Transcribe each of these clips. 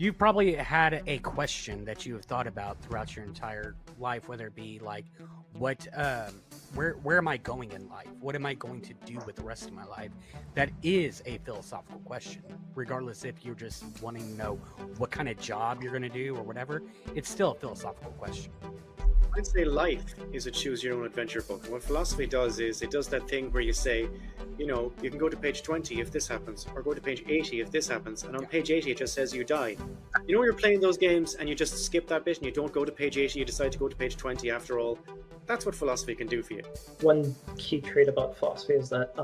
You've probably had a question that you have thought about throughout your entire life, whether it be like, what, where am I going in life? What am I going to do with the rest of my life? That is a philosophical question, regardless if you're just wanting to know what kind of job you're going to do or whatever. It's still a philosophical question. I'd say life is a choose your own adventure book. And what philosophy does is it does that thing where you say, you can go to page 20 if this happens, or go to page 80 if this happens. And on page 80, it just says you die. You're playing those games and you just skip that bit and you don't go to page 80, you decide to go to page 20 after all. That's what philosophy can do for you. One key trait about philosophy is that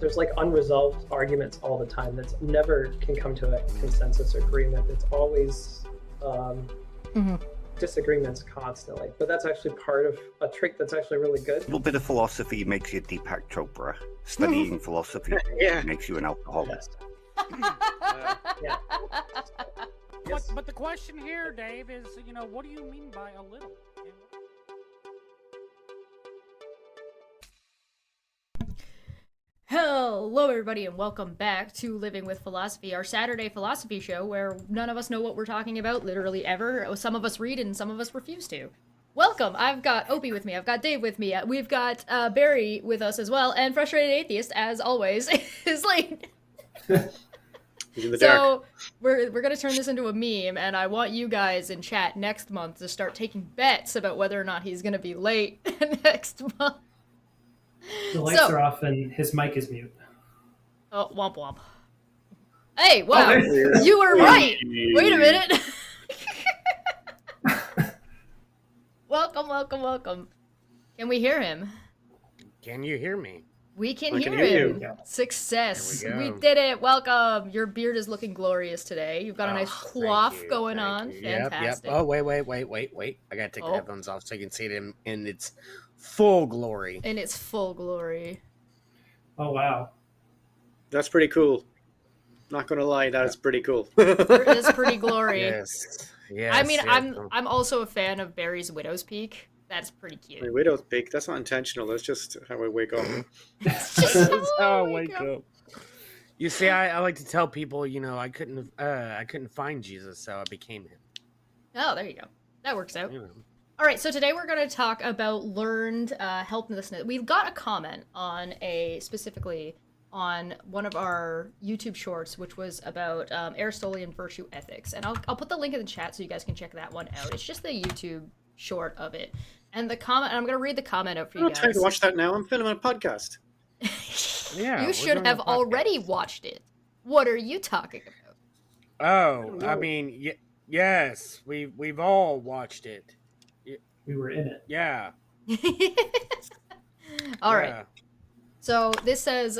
there's like unresolved arguments all the time that never can come to a consensus or agreement. It's always disagreements constantly, but that's actually part of a trick that's actually really good. A little bit of philosophy makes you Deepak Chopra. Studying philosophy makes you an alcoholic. Yeah. But the question here, Dave, is, what do you mean by a little? Hello, everybody, and welcome back to Living with Philosophy, our Saturday philosophy show where none of us know what we're talking about, literally ever. Some of us read and some of us refuse to. Welcome! I've got Opie with me, I've got Dave with me, we've got Barry with us as well, and Frustrated Atheist, as always, is late. He's in the So, dark. we're gonna turn this into a meme, and I want you guys in chat next month to start taking bets about whether or not he's gonna be late next month. The lights are off and his mic is mute. Oh, womp womp. Hey, wow, Oh, you were right! Wait a minute! Welcome. Can we hear him? Can you hear me? We can I hear can hear him. you. Success. There we We go. did it. Welcome. Your beard is looking glorious today. You've got a nice Thank coif you, going thank on. you. Yep. Fantastic. Oh, wait. I gotta take Oh. the headphones off so you can see it in its full glory. In its full glory. Oh, wow. That's pretty cool. Not gonna lie, that is pretty cool. It is pretty glory. Yes. I mean, yes. I'm also a fan of Barry's Widow's Peak. That's pretty cute. My widow's peak, that's not intentional, that's just how I wake up. It's just That's how I my wake God. up. You see, I like to tell people, I couldn't find Jesus, so I became him. Oh, there you go. That works out. You know. All right, so today we're going to talk about learned helplessness. We've got a comment on specifically on one of our YouTube shorts, which was about Aristotelian virtue ethics, and I'll put the link in the chat so you guys can check that one out. It's just the YouTube short of it, and the comment. And I'm going to read the comment out for I you don't have time guys. to watch that now, I'm filming a podcast. Yeah, You we're should doing have a podcast. already watched it. What are you talking about? Oh, I know. mean, yes, we've all watched it. We were in it. Yeah. All right. yeah. So this says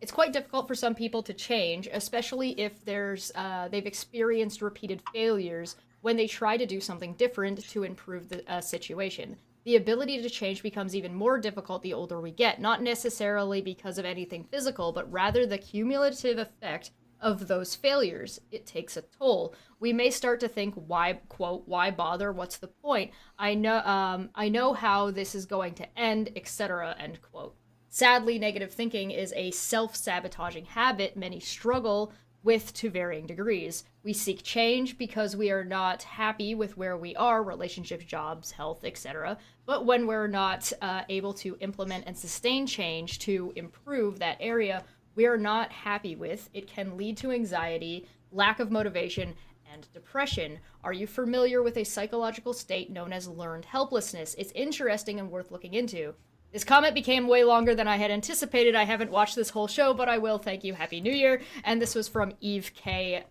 it's quite difficult for some people to change, especially if they've experienced repeated failures when they try to do something different to improve the situation. The ability to change becomes even more difficult the older we get, not necessarily because of anything physical, but rather the cumulative effect of those failures. It takes a toll. We may start to think, why, quote, why bother? What's the point? I know how this is going to end, etc., end quote. Sadly, negative thinking is a self-sabotaging habit many struggle with to varying degrees. We seek change because we are not happy with where we are, relationships, jobs, health, etc. But when we're not able to implement and sustain change to improve that area we are not happy with, it can lead to anxiety, lack of motivation, and depression. Are you familiar with a psychological state known as learned helplessness? It's interesting and worth looking into. This comment became way longer than I had anticipated. I haven't watched this whole show, but I will. Thank you. Happy New Year. And this was from Eve K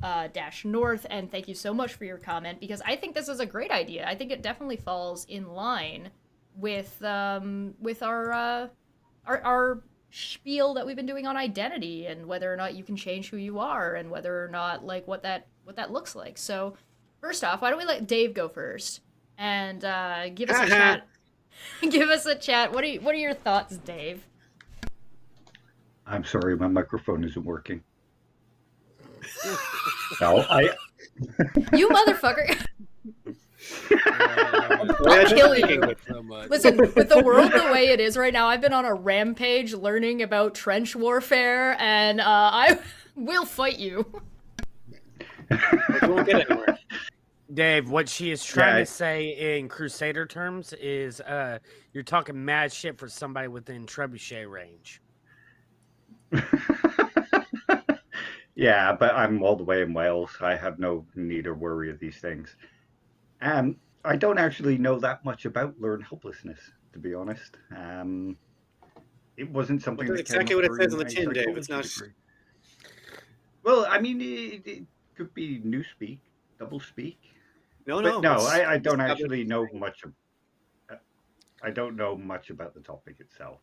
North. And thank you so much for your comment, because I think this is a great idea. I think it definitely falls in line with our spiel that we've been doing on identity and whether or not you can change who you are and whether or not like what that looks like. So first off, why don't we let Dave go first and give us a chat. Give us a chat. What are your thoughts, Dave? I'm sorry, my microphone isn't working. No, You motherfucker. I'll kill you. Listen, with the world the way it is right now, I've been on a rampage learning about trench warfare, and I will fight you. But you won't get anywhere. Dave, what she is trying to say in Crusader terms is you're talking mad shit for somebody within trebuchet range. Yeah, but I'm all the way in Wales. I have no need or worry of these things. I don't actually know that much about learned helplessness, to be honest. It wasn't something Well, that that's came exactly up what it during says on the my tin, Dave. It's psychology not. degree. Well, I mean, it could be new speak, double speak. No, But no, it's I don't established. actually know much. I don't know much about the topic itself.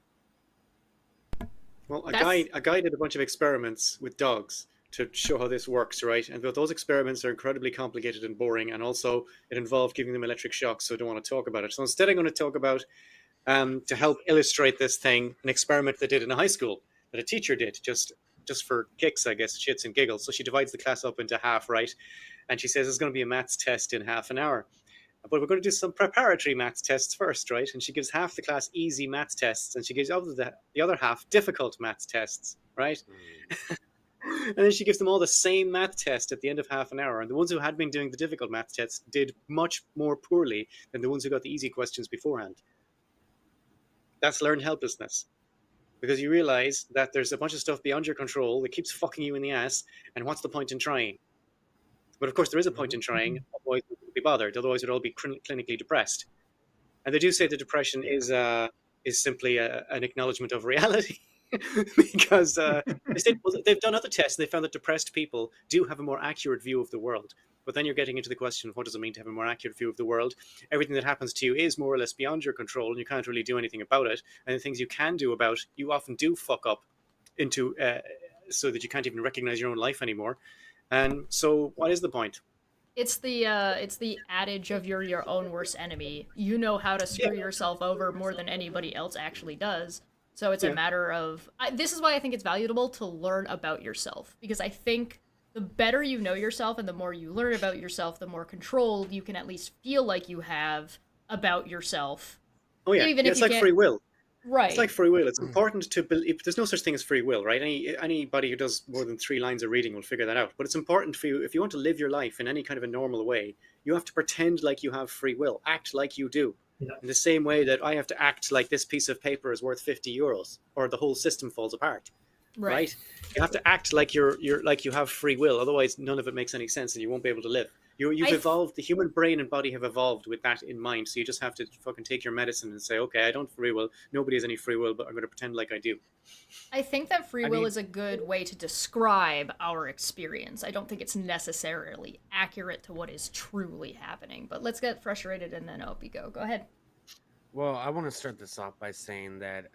Well, a That's- guy did a bunch of experiments with dogs to show how this works, right? And those experiments are incredibly complicated and boring, and also it involved giving them electric shocks, so I don't want to talk about it. So instead, I'm going to talk about, to help illustrate this thing, an experiment they did in a high school that a teacher did just for kicks, I guess, shits and giggles. So she divides the class up into half, right? And she says there's going to be a maths test in half an hour. But we're going to do some preparatory maths tests first, right? And she gives half the class easy maths tests, and she gives the other half difficult maths tests, right? And then she gives them all the same math test at the end of half an hour. And the ones who had been doing the difficult math tests did much more poorly than the ones who got the easy questions beforehand. That's learned helplessness. Because you realize that there's a bunch of stuff beyond your control that keeps fucking you in the ass, and what's the point in trying? But of course, there is a point in trying, otherwise we wouldn't be bothered, otherwise we'd all be clinically depressed. And they do say that depression is simply an acknowledgement of reality. Because they've done other tests and they found that depressed people do have a more accurate view of the world. But then you're getting into the question of what does it mean to have a more accurate view of the world? Everything that happens to you is more or less beyond your control, and you can't really do anything about it. And the things you can do about, you often do fuck up into so that you can't even recognize your own life anymore. And so, what is the point? It's the adage of you're your own worst enemy. You know how to screw yourself over more than anybody else actually does. So it's a matter of... this is why I think it's valuable to learn about yourself. Because I think the better you know yourself and the more you learn about yourself, the more control you can at least feel like you have about yourself. Oh yeah, Even if it's you like can't... free will. Right. It's like free will. It's important to believe. There's no such thing as free will, right? Anybody who does more than 3 lines of reading will figure that out. But it's important for you, if you want to live your life in any kind of a normal way, you have to pretend like you have free will. Act like you do. Yeah. In the same way that I have to act like this piece of paper is worth 50 euros, or the whole system falls apart. Right? You have to act like you're like you have free will. Otherwise, none of it makes any sense, and you won't be able to live. You've evolved. The human brain and body have evolved with that in mind. So you just have to fucking take your medicine and say, okay, I don't free will. Nobody has any free will, but I'm going to pretend like I do. I think that free will is a good way to describe our experience. I don't think it's necessarily accurate to what is truly happening. But let's get frustrated and then Opie go. Go ahead. Well, I want to start this off by saying that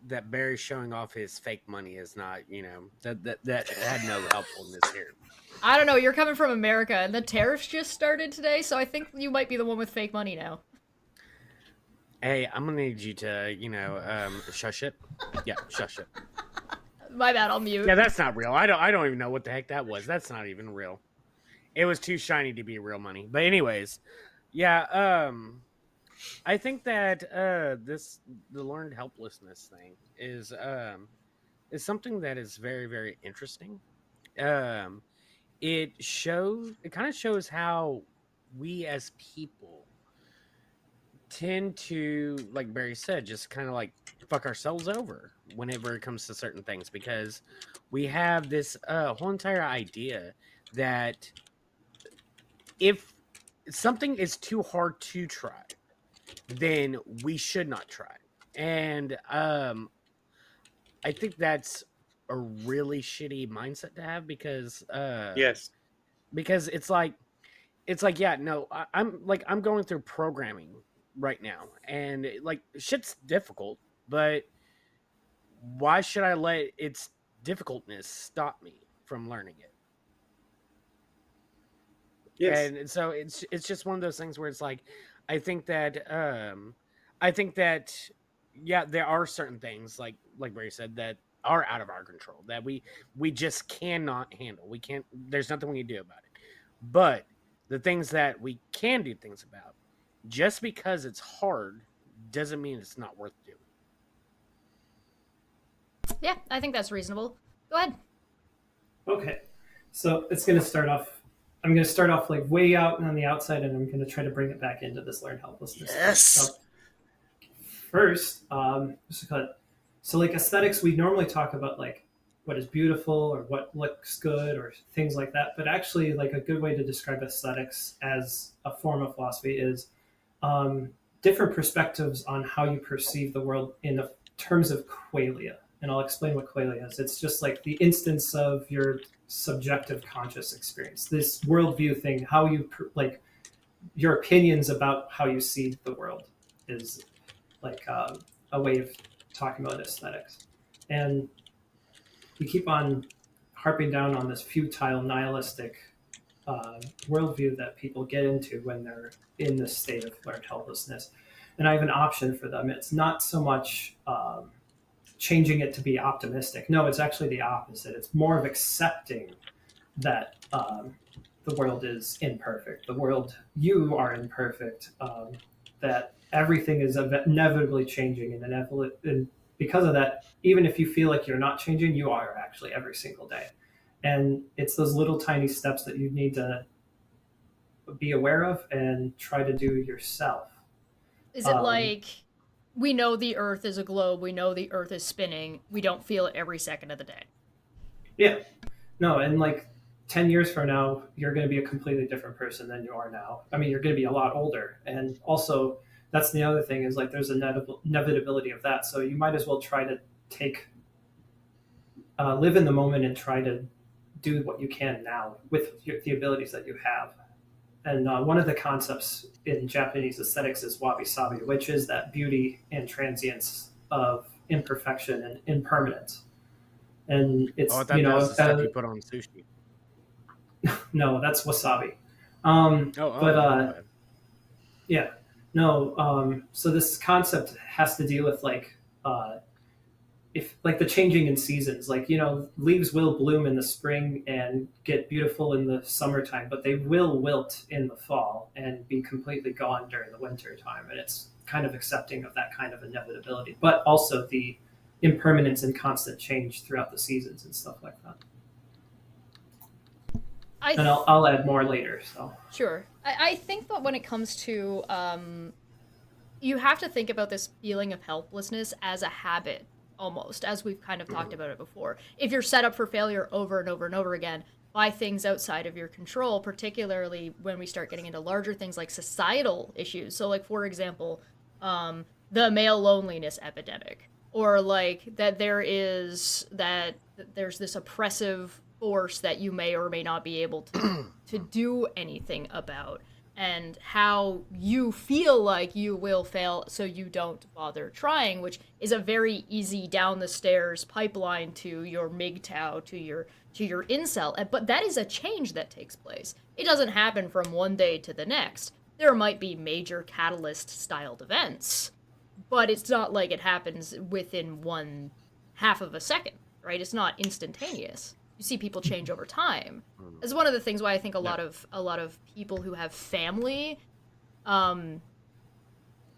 that Barry showing off his fake money is not, that had no helpfulness here. I don't know. You're coming from America, and the tariffs just started today, so I think you might be the one with fake money now. Hey, I'm gonna need you to, shush it. Yeah, shush it. My bad. I'll mute. Yeah, that's not real. I don't even know what the heck that was. That's not even real. It was too shiny to be real money. But anyways, yeah. I think that the learned helplessness thing is something that is very, very interesting. It kind of shows how we as people tend to, like Barry said, just kind of like fuck ourselves over whenever it comes to certain things, because we have this whole entire idea that if something is too hard to try, then we should not try. And I think that's a really shitty mindset to have, because yes, because it's like yeah, no, I'm going through programming right now, and like shit's difficult, but why should I let its difficultness stop me from learning it? Yes. And so it's just one of those things where it's like, I think that yeah, there are certain things like Barry said that are out of our control, that we just cannot handle. We can't. There's nothing we can do about it. But the things that we can do things about, just because it's hard, doesn't mean it's not worth doing. Yeah, I think that's reasonable. Go ahead. Okay. So it's going to start off. I'm going to start off like way out on the outside, and I'm going to try to bring it back into this learned helplessness. Yes. So first, so like aesthetics, we normally talk about like what is beautiful or what looks good or things like that. But actually, like a good way to describe aesthetics as a form of philosophy is different perspectives on how you perceive the world in the terms of qualia. And I'll explain what qualia is. It's just like the instance of your subjective conscious experience, this worldview thing, how you like your opinions about how you see the world is like a way of talking about aesthetics. And we keep on harping down on this futile nihilistic worldview that people get into when they're in this state of learned helplessness. And I have an option for them. It's not so much changing it to be optimistic. No, it's actually the opposite. It's more of accepting that the world is imperfect. The world, you are imperfect. That everything is inevitably changing, and because of that, even if you feel like you're not changing, you are actually every single day. And it's those little tiny steps that you need to be aware of and try to do yourself. Is it like we know the Earth is a globe, we know the Earth is spinning, we don't feel it every second of the day? Yeah. No, and like 10 years from now, you're going to be a completely different person than you are now. I mean, you're going to be a lot older. And also, that's the other thing is like there's an inevitability of that. So you might as well try to live in the moment and try to do what you can now with the abilities that you have. And one of the concepts in Japanese aesthetics is wabi-sabi, which is that beauty and transience of imperfection and impermanence. And it's, Oh, that was the stuff you put on sushi. No, that's wasabi. Yeah, no. So this concept has to deal with like, if like the changing in seasons, like, leaves will bloom in the spring and get beautiful in the summertime, but they will wilt in the fall and be completely gone during the winter time. And it's kind of accepting of that kind of inevitability, but also the impermanence and constant change throughout the seasons and stuff like that. And I'll add more later. So sure. I think that when it comes to you have to think about this feeling of helplessness as a habit, almost, as we've kind of talked about it before. If you're set up for failure over and over and over again by things outside of your control, particularly when we start getting into larger things like societal issues. So like, for example, the male loneliness epidemic, or like that there's this oppressive force that you may or may not be able to do anything about, and how you feel like you will fail so you don't bother trying, which is a very easy down the stairs pipeline to your MGTOW, to your incel. But that is a change that takes place. It doesn't happen from one day to the next. There might be major catalyst styled events, but it's not like it happens within 1/2 of a second, right? It's not instantaneous. You see people change over time. It's one of the things why I think a lot of people who have family,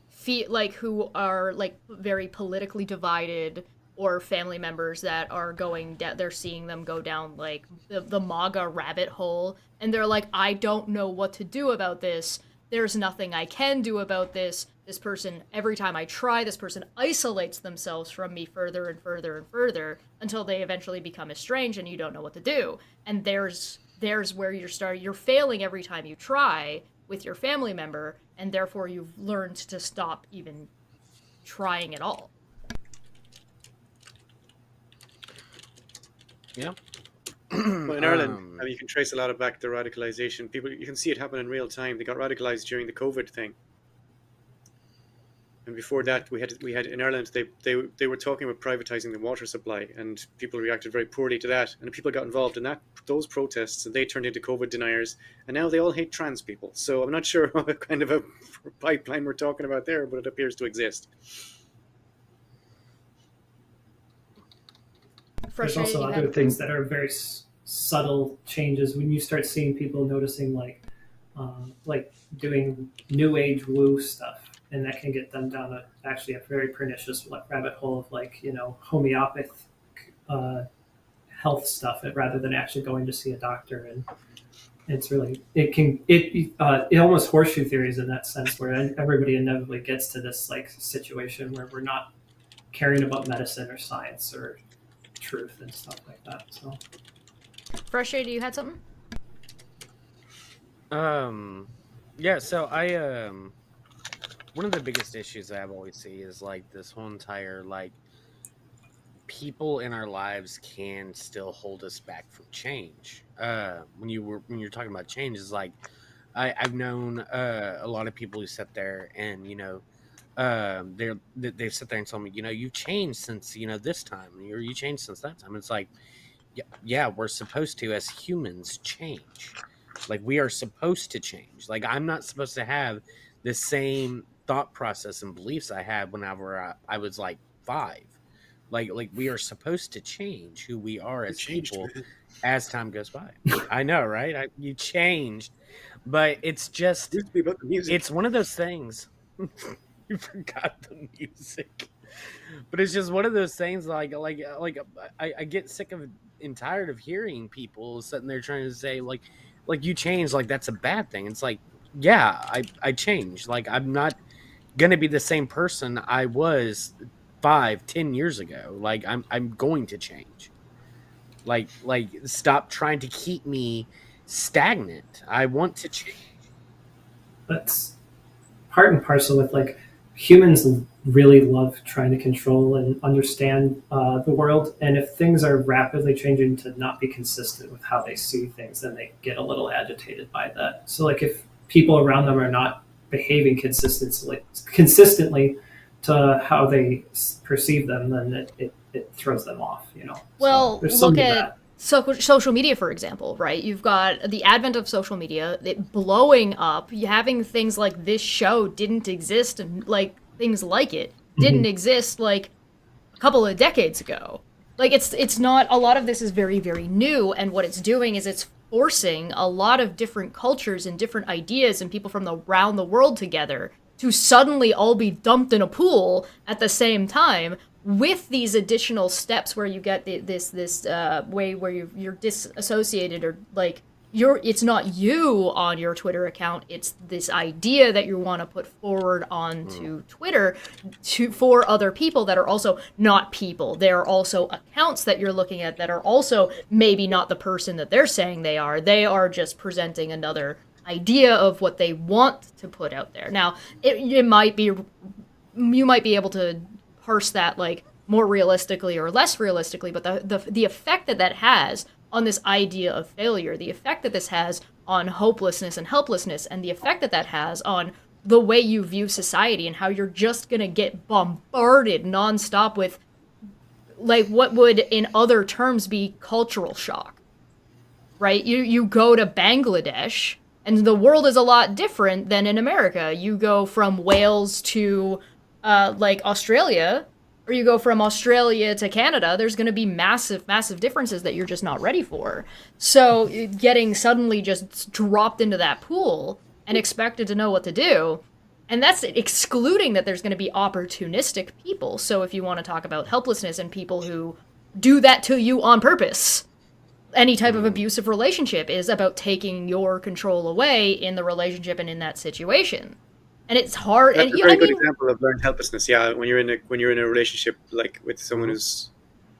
feel like, who are like very politically divided, or family members that are they're seeing them go down like the MAGA rabbit hole, and they're like, I don't know what to do about this. There's nothing I can do about this. This person, every time I try, this person isolates themselves from me further and further and further until they eventually become estranged and you don't know what to do. And there's where you're failing every time you try with your family member, and therefore you've learned to stop even trying at all. Yeah. Well, in Ireland, you can trace a lot of back to radicalization. People, you can see it happen in real time. They got radicalized during the COVID thing. And before that, we had in Ireland, they were talking about privatizing the water supply, and people reacted very poorly to that. And people got involved in those protests, and they turned into COVID deniers. And now they all hate trans people. So I'm not sure what kind of a pipeline we're talking about there, but it appears to exist. There's also other things that are very subtle changes when you start seeing people noticing like doing new age woo stuff. And that can get them down a very pernicious rabbit hole of homeopathic health stuff rather than actually going to see a doctor. And it's really it almost horseshoe theories in that sense, where everybody inevitably gets to this like situation where we're not caring about medicine or science or truth and stuff like that. So, Frustrated, you had something? Yeah, so I one of the biggest issues that I've always see is like this whole entire like people in our lives can still hold us back from change. When you're talking about change, is like I've known a lot of people who sit there and they've sat there and told me, you've changed since this time, or you changed since that time. It's like, yeah, we're supposed to as humans change. Like we are supposed to change. Like I'm not supposed to have the same thought process and beliefs I had whenever I was like 5. Like we are supposed to change who we are You as changed, people man. as time goes by. I know, right? You changed, but it's It just used to be about the music. it's one of those things. You forgot the music, but it's just one of those things. I get sick of and tired of hearing people sitting there trying to say like you changed, like that's a bad thing. It's like, yeah, I changed. Like I'm not gonna be the same person I was 5-10 years ago. Like I'm going to change. Like stop trying to keep me stagnant. I want to change. that's part and parcel with like humans really love trying to control and understand the world, and if things are rapidly changing to not be consistent with how they see things, then they get a little agitated by that. So like if people around them are not behaving consistently to how they perceive them, then it throws them off, you know. Well, so there's look some of at that. social media, for example, right? You've got the advent of social media, it blowing up. You having things like this show didn't exist, and like things like it didn't exist like a couple of decades ago. Like it's not, a lot of this is very, very new, and what it's doing is it's forcing a lot of different cultures and different ideas and people from around the world together to suddenly all be dumped in a pool at the same time, with these additional steps where you get this way where you're disassociated, or like it's not you on your Twitter account, it's this idea that you want to put forward onto Twitter for other people that are also not people. They're also accounts that you're looking at that are also maybe not the person that they're saying they are. They are just presenting another idea of what they want to put out there. Now, it might be, you might be able to parse that like more realistically or less realistically, but the effect that has on this idea of failure, the effect that this has on hopelessness and helplessness, and the effect that has on the way you view society and how you're just gonna get bombarded nonstop with like what would in other terms be cultural shock, right? You go to Bangladesh and the world is a lot different than in America. You go from Wales to like Australia, or you go from Australia to Canada, there's going to be massive, massive differences that you're just not ready for. So getting suddenly just dropped into that pool and expected to know what to do, and that's excluding that there's going to be opportunistic people. So if you want to talk about helplessness and people who do that to you on purpose, any type of abusive relationship is about taking your control away in the relationship and in that situation. And it's hard. That's and a very good example of learned helplessness. Yeah, when you're in a relationship like with someone who's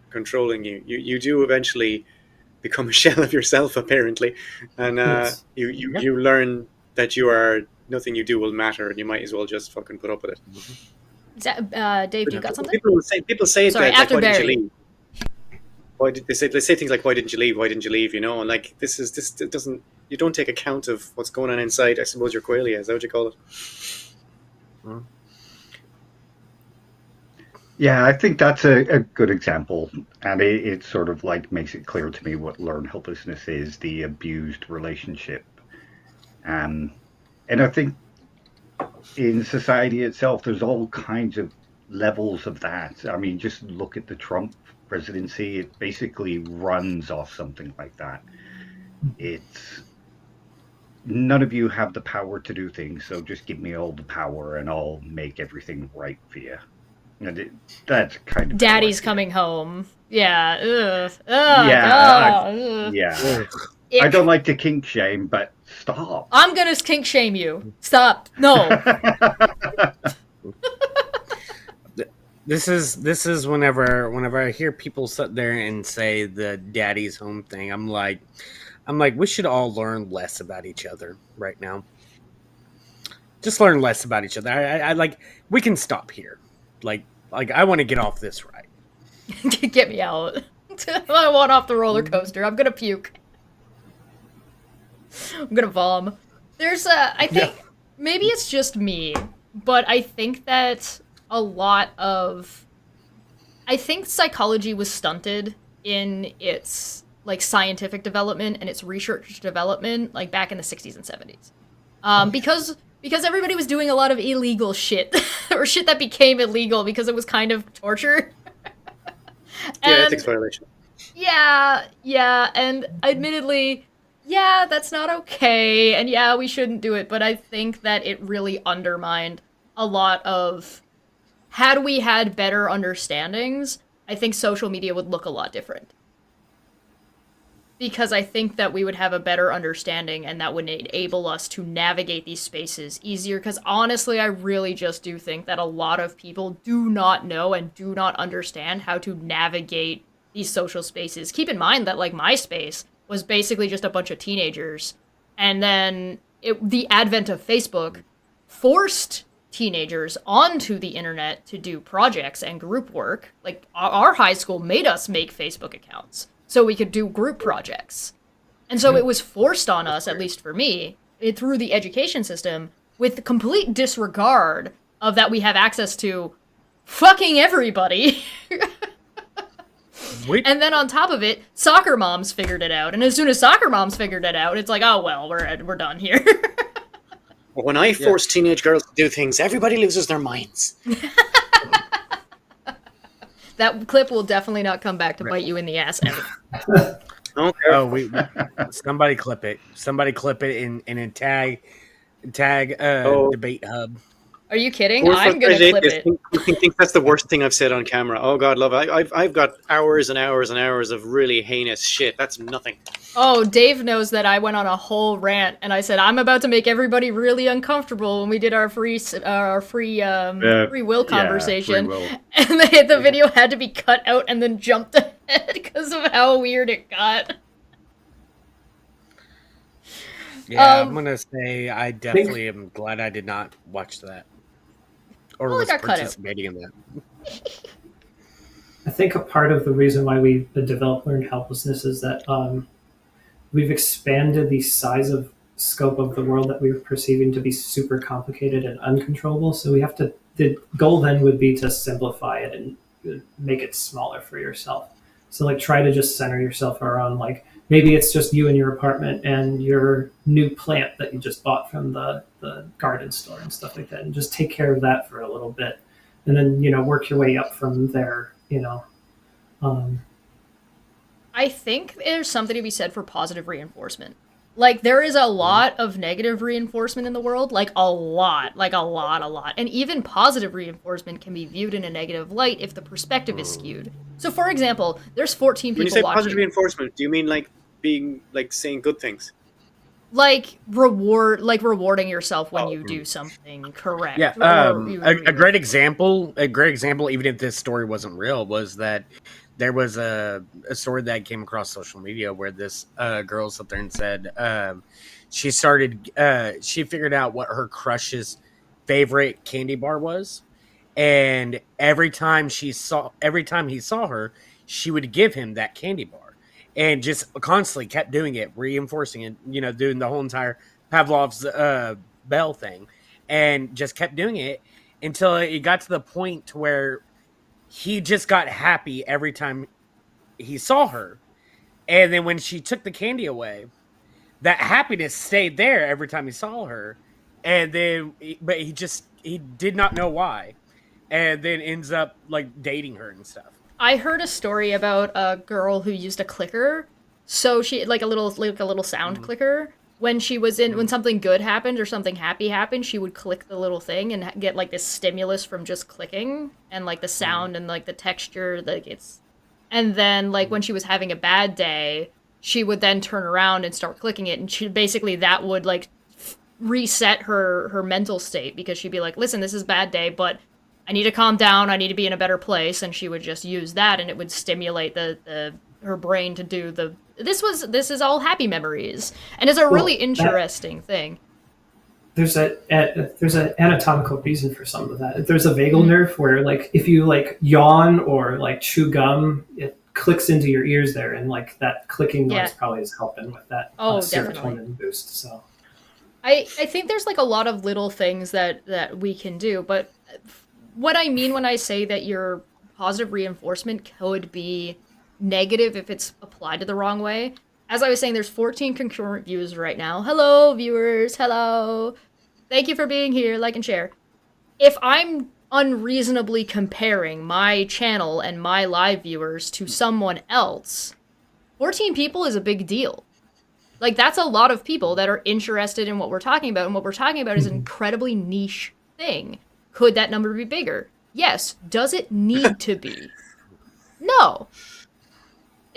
controlling you, you do eventually become a shell of yourself, apparently, and Yes. you learn that you are nothing you do will matter, and you might as well just fucking put up with it. Dave, you got something? People say Sorry, that, like, after why didn't you Barry. leave? Why did they say things like, why didn't you leave? Why didn't you leave? You know, and like this it doesn't, you don't take account of what's going on inside. I suppose your qualia, is that what you call it? Yeah, I think that's a good example, and it sort of like makes it clear to me what learned helplessness is, the abused relationship. And I think in society itself, there's all kinds of levels of that. I mean, just look at the Trump presidency. It basically runs off something like that. It's none of you have the power to do things, so just give me all the power and I'll make everything right for you. That's kind of Daddy's how I feel. coming home. Yeah. Ugh. Yeah, yeah. Ugh. I don't like to kink shame, but stop. I'm gonna kink shame you. Stop. No. This is whenever I hear people sit there and say the daddy's home thing, I'm like we should all learn less about each other right now. Just learn less about each other. I like we can stop here. Like I want to get off this ride. Get me out. I want off the roller coaster. I'm gonna puke. I'm gonna vom. There's I think maybe it's just me, but I think that a lot of I think psychology was stunted in its like scientific development and its research development like back in the 60s and 70s. Because everybody was doing a lot of illegal shit or shit that became illegal because it was kind of torture. Yeah, ethics violation. Yeah, and admittedly, yeah, that's not okay, and yeah, we shouldn't do it, but I think that it really undermined a lot of... Had we had better understandings, I think social media would look a lot different. Because I think that we would have a better understanding, and that would enable us to navigate these spaces easier, because honestly, I really just do think that a lot of people do not know and do not understand how to navigate these social spaces. Keep in mind that, like, MySpace was basically just a bunch of teenagers, and then the advent of Facebook forced teenagers onto the internet to do projects and group work. Like, our high school made us make Facebook accounts so we could do group projects. And so it was forced on us, at least for me, through the education system, with complete disregard of that we have access to fucking everybody. And then on top of it, soccer moms figured it out. And as soon as soccer moms figured it out, it's like, oh, well, we're done here. When I force teenage girls to do things, everybody loses their minds. That clip will definitely not come back to bite you in the ass ever. Okay. Oh, somebody clip it. Somebody clip it and tag Debate Hub. Are you kidding? Poor I'm gonna frustrated clip it. I think that's the worst thing I've said on camera. Oh God, love it. I've got hours and hours and hours of really heinous shit. That's nothing. Oh, Dave knows that I went on a whole rant, and I said I'm about to make everybody really uncomfortable when we did our free will conversation, free will. and the video had to be cut out and then jumped ahead because of how weird it got. Yeah, I'm gonna say I definitely am glad I did not watch that or Well, it was got cut out. participating in that. I think a part of the reason why we developed learned helplessness is that we've expanded the size of scope of the world that we were perceiving to be super complicated and uncontrollable. So we have to. The goal then would be to simplify it and make it smaller for yourself. So like try to just center yourself around like maybe it's just you in your apartment and your new plant that you just bought from the garden store and stuff like that, and just take care of that for a little bit, and then work your way up from there. I think there's something to be said for positive reinforcement. Like, there is a lot of negative reinforcement in the world, like a lot. And even positive reinforcement can be viewed in a negative light if the perspective is skewed. So, for example, there's 14 people When you say watching. positive reinforcement, do you mean like being like saying good things? Like rewarding yourself when you do something correct. Yeah, a great example, even if this story wasn't real, was that there was a story that came across social media where this girl sat there and said she figured out what her crush's favorite candy bar was, and every time he saw her, she would give him that candy bar. And just constantly kept doing it, reinforcing it, doing the whole entire Pavlov's bell thing, and just kept doing it until it got to the point to where he just got happy every time he saw her. And then when she took the candy away, that happiness stayed there every time he saw her. And then, but he did not know why. And then ends up like dating her and stuff. I heard a story about a girl who used a clicker. So she like a little sound clicker. when she was in, when something good happened or something happy happened, she would click the little thing and get like this stimulus from just clicking, and like the sound and like the texture, like it's, and then like when she was having a bad day, she would then turn around and start clicking it, and she basically, that would like reset her mental state, because she'd be like, listen, this is a bad day, but I need to calm down, I need to be in a better place, and she would just use that, and it would stimulate the her brain to do the, this is all happy memories, and it's a really interesting thing. There's an anatomical reason for some of that. There's a vagal nerve where, like, if you like yawn or like chew gum, it clicks into your ears there, and like that clicking noise probably is helping with that serotonin boost. So I think there's like a lot of little things that we can do, but what I mean when I say that your positive reinforcement could be negative if it's applied to the wrong way, as I was saying, there's 14 concurrent views right now. Hello, viewers. Hello. Thank you for being here. Like and share. If I'm unreasonably comparing my channel and my live viewers to someone else, 14 people is a big deal. Like, that's a lot of people that are interested in what we're talking about, and what we're talking about is an incredibly niche thing. Could that number be bigger? Yes. Does it need to be? No.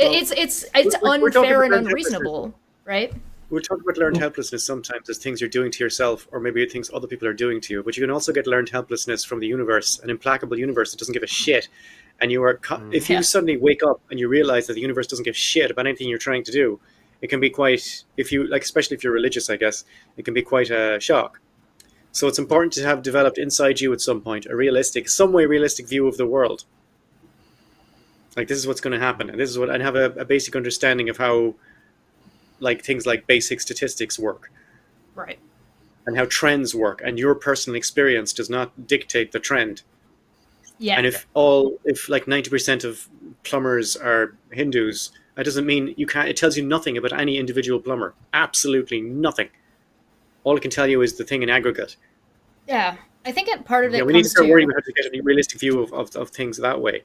It's unfair and unreasonable, right? We're talking about learned helplessness sometimes as things you're doing to yourself, or maybe things other people are doing to you. But you can also get learned helplessness from the universe, an implacable universe that doesn't give a shit. And you are, if you suddenly wake up and you realize that the universe doesn't give a shit about anything you're trying to do, it can be quite, if you like, especially if you're religious, I guess, it can be quite a shock. So it's important to have developed inside you at some point a some way realistic view of the world. Like, this is what's going to happen, and this is what, and have a basic understanding of how, like, things like basic statistics work, right? And how trends work, and your personal experience does not dictate the trend. Yeah. And if like 90% of plumbers are Hindus, that doesn't mean you can't. It tells you nothing about any individual plumber. Absolutely nothing. All it can tell you is the thing in aggregate. Yeah, I think part of it. Yeah, we need to start worrying about how to get a realistic view of things that way.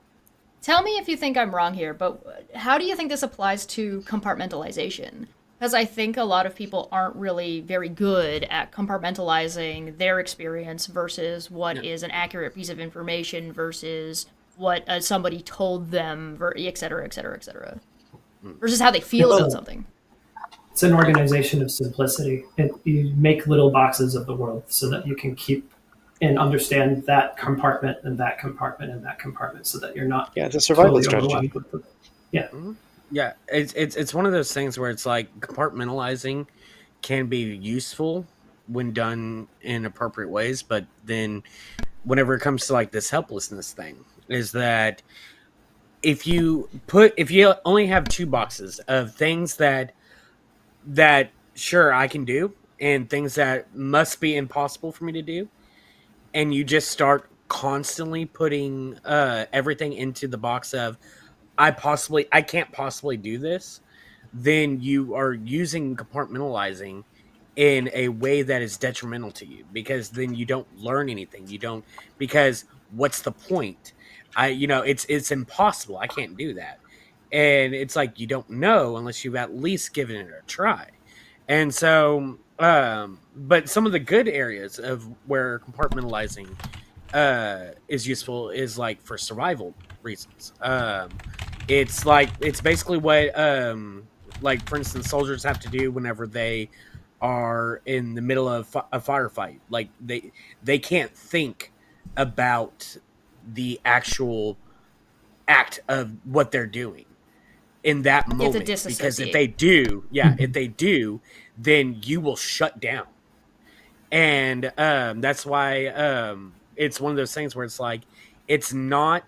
Tell me if you think I'm wrong here, but how do you think this applies to compartmentalization? Because I think a lot of people aren't really very good at compartmentalizing their experience versus what is an accurate piece of information versus what somebody told them, et cetera, et cetera, et cetera. Versus how they feel about something. It's an organization of simplicity. You make little boxes of the world so that you can keep and understand that compartment and that compartment and that compartment, so that you're not. Yeah, it's a survival strategy. Yeah. Yeah, it's one of those things where it's like compartmentalizing can be useful when done in appropriate ways, but then whenever it comes to like this helplessness thing, is that if you only have two boxes of things that sure I can do and things that must be impossible for me to do, and you just start constantly putting everything into the box of I can't possibly do this, then you are using compartmentalizing in a way that is detrimental to you, because then you don't learn anything. Because what's the point? It's impossible. I can't do that. And it's like, you don't know unless you've at least given it a try. And so, but some of the good areas of where compartmentalizing is useful is like for survival reasons. It's basically what like, for instance, soldiers have to do whenever they are in the middle of a firefight. Like, they can't think about the actual act of what they're doing in that moment, because if they do, then you will shut down. And that's why it's one of those things where it's like, it's one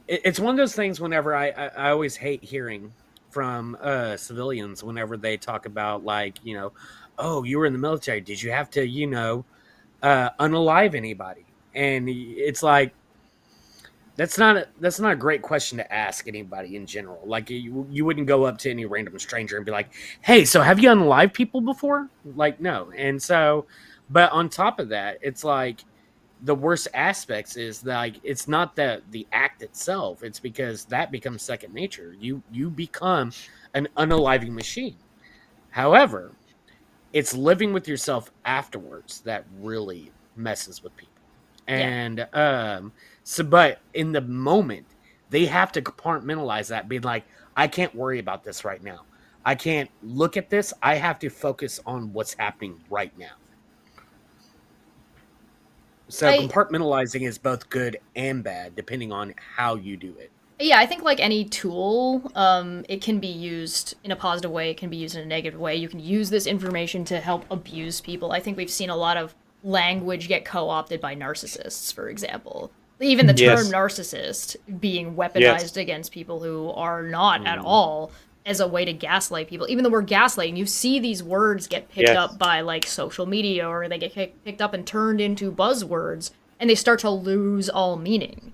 of those things whenever I always hate hearing from civilians whenever they talk about, like, oh, you were in the military, did you have to unalive anybody? And it's like, that's not a great question to ask anybody in general. Like, you wouldn't go up to any random stranger and be like, hey, so have you unalived people before? Like, no. And so, but on top of that, it's like, the worst aspects is that, like, it's not the act itself, it's because that becomes second nature. You become an unaliving machine. However, it's living with yourself afterwards that really messes with people. And but in the moment, they have to compartmentalize that, being like, I can't worry about this right now. I can't look at this. I have to focus on what's happening right now. So compartmentalizing is both good and bad, depending on how you do it. Yeah, I think like any tool, it can be used in a positive way, it can be used in a negative way. You can use this information to help abuse people. I think we've seen a lot of language get co-opted by narcissists, for example. Even the term narcissist being weaponized against people who are not at all as a way to gaslight people. Even the word gaslighting, you see these words get picked up by like social media, or they get picked up and turned into buzzwords, and they start to lose all meaning.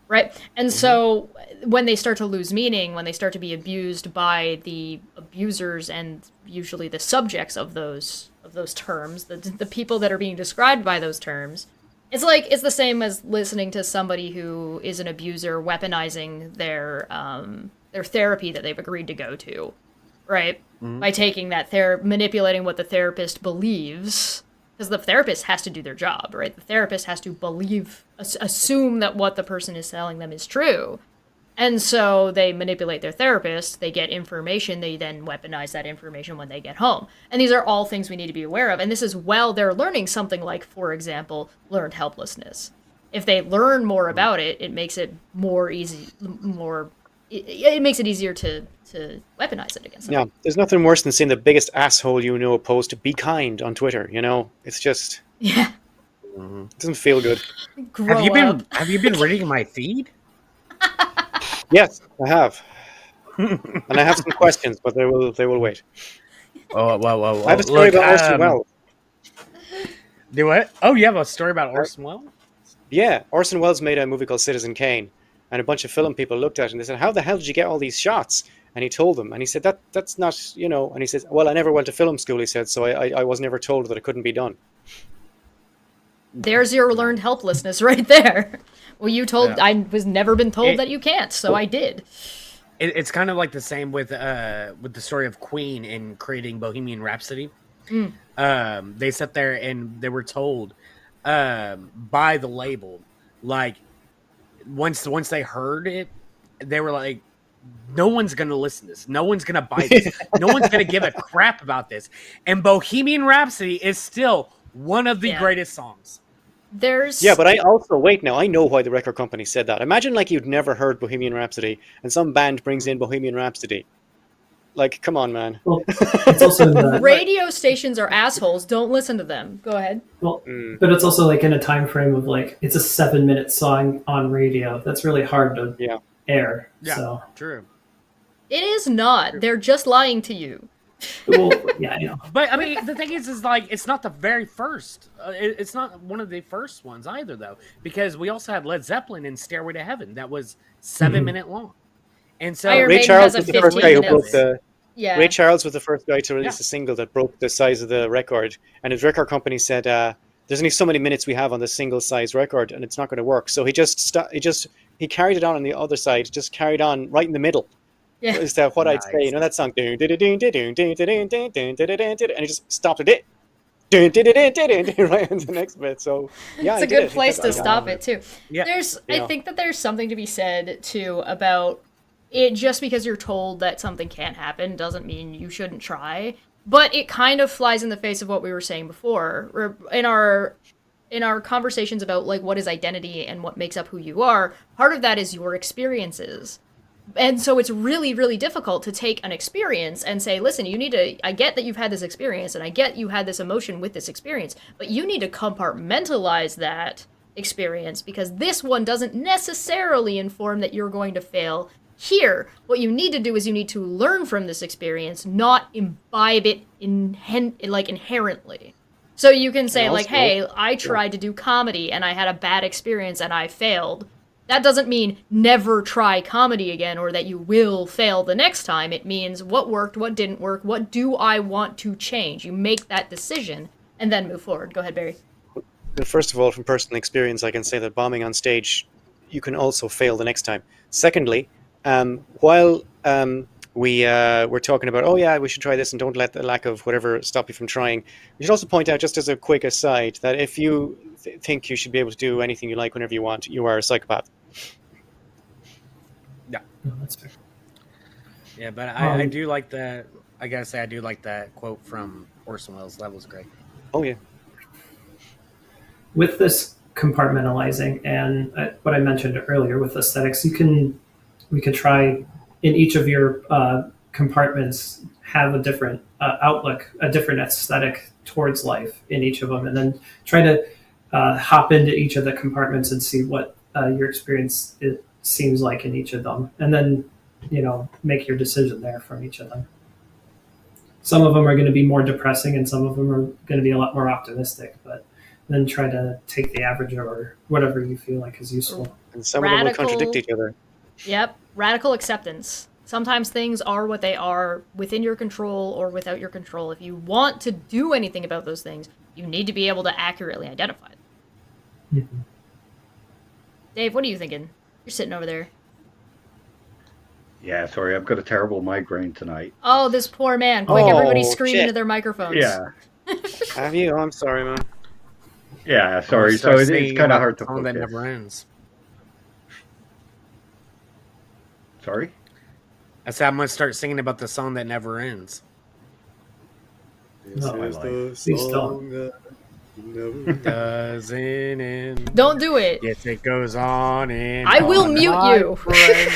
Right? And so when they start to lose meaning, when they start to be abused by the abusers and usually the subjects of those terms, the people that are being described by those terms, it's the same as listening to somebody who is an abuser weaponizing their therapy that they've agreed to go to, right? By taking that manipulating what the therapist believes. Because the therapist has to do their job, right? The therapist has to assume that what the person is telling them is true. And so they manipulate their therapist, they get information, they then weaponize that information when they get home. And these are all things we need to be aware of. And this is while they're learning something like, for example, learned helplessness. If they learn more about it, it makes it it makes it easier to weaponize it against them. Yeah, there's nothing worse than seeing the biggest asshole you know post to be kind on Twitter, you know? It's just... Yeah. It doesn't feel good. Have you been reading my feed? Yes, I have. And I have some questions, but they will wait. Oh, whoa. I have a story about Orson Welles. Do what? Oh, you have a story about Orson Welles? Yeah, Orson Welles made a movie called Citizen Kane. And a bunch of film people looked at it and they said, how the hell did you get all these shots? And he told them. And he said, that's not, you know. And he says, well, I never went to film school, he said, so I was never told that it couldn't be done. There's your learned helplessness right there. Well, you told, I was never been told that you can't, so I did. It's kind of like the same with the story of Queen in creating Bohemian Rhapsody. They sat there and they were told by the label, like, once they heard it, they were like, no one's going to listen to this. No one's going to buy this. No one's going to give a crap about this. And Bohemian Rhapsody is still one of the greatest songs. Yeah, but I also, wait now, I know why the record company said that. Imagine like you'd never heard Bohemian Rhapsody and some band brings in Bohemian Rhapsody. Like, come on, man. Well, it's also radio stations are assholes. Don't listen to them. Go ahead. Well, but it's also like in a time frame of like, it's a 7-minute song on radio. That's really hard to air. Yeah, so. True. It is not. They're just lying to you. Well, yeah, I know. But I mean, the thing is like, it's not the very first. It's not one of the first ones either, though, because we also had Led Zeppelin in Stairway to Heaven that was 7-minute long. And so Ray Charles was the first guy who broke the. Yeah. Ray Charles was the first guy to release a single that broke the size of the record, and his record company said, "There's only so many minutes we have on the single size record, and it's not going to work." So he he carried it on the other side, just carried on right in the middle. Yeah. Is that what I'd say? You know that song, and he just stopped it. Right into the next bit. So yeah, it's a good place to stop it too. Yeah. I think that there's something to be said too about it. Just because you're told that something can't happen doesn't mean you shouldn't try. But it kind of flies in the face of what we were saying before. In our conversations about like what is identity and what makes up who you are, part of that is your experiences. And so it's really, really difficult to take an experience and say, listen, I get that you've had this experience and I get you had this emotion with this experience, but you need to compartmentalize that experience because this one doesn't necessarily inform that you're going to fail here. What you need to do is you need to learn from this experience, not imbibe it inherently. So you can say like, hey, I tried to do comedy and I had a bad experience and I failed. That doesn't mean never try comedy again or that you will fail the next time. It means what worked, what didn't work, what do I want to change? You make that decision and then move forward. Go ahead, Barry. First of all, from personal experience, I can say that bombing on stage, you can also fail the next time. Secondly, while we're talking about, oh yeah, we should try this, and don't let the lack of whatever stop you from trying. We should also point out, just as a quick aside, that if you think you should be able to do anything you like whenever you want, you are a psychopath. No, that's fair. Yeah, but I do like the. I gotta say, I do like that quote from Orson Welles. That was great. Oh yeah. With this compartmentalizing and what I mentioned earlier with aesthetics, we could try in each of your compartments have a different outlook, a different aesthetic towards life in each of them, and then try to hop into each of the compartments and see what your experience it seems like in each of them, and then make your decision there from each of them. Some of them are going to be more depressing, and some of them are going to be a lot more optimistic, but then try to take the average or whatever you feel like is useful. And some of them will contradict each other. Yep. Radical acceptance. Sometimes things are what they are, within your control or without your control. If you want to do anything about those things, you need to be able to accurately identify them. Mm-hmm. Dave, what are you thinking? You're sitting over there. Yeah, sorry, I've got a terrible migraine tonight. Oh, this poor man. Quick, Oh, everybody scream shit. into their microphones. Yeah, Have you? Oh, I'm sorry, man. yeah, sorry. So it's kind of hard to song that focus. never ends. Sorry? I said I'm gonna start singing about the song that never ends. No, is the please don't. Doesn't end. Don't do it. Yes, it goes on and I will on, mute my you. friend.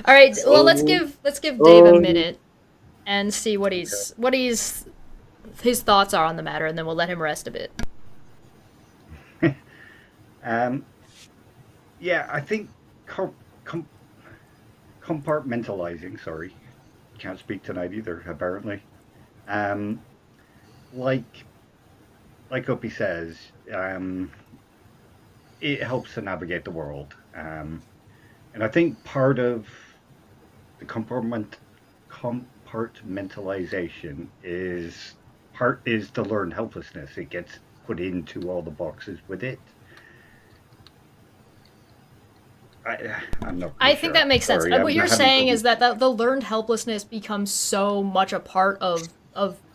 All right. Well, let's give Dave a minute and see what his thoughts are on the matter, and then we'll let him rest a bit. Yeah, I think compartmentalizing. Sorry, can't speak tonight either. Apparently, like Uppy says, it helps to navigate the world, and I think part of the compartmentalization is the learned helplessness. It gets put into all the boxes with it. I'm not. I think that makes sense. Sorry, What you're saying is that the learned helplessness becomes so much a part of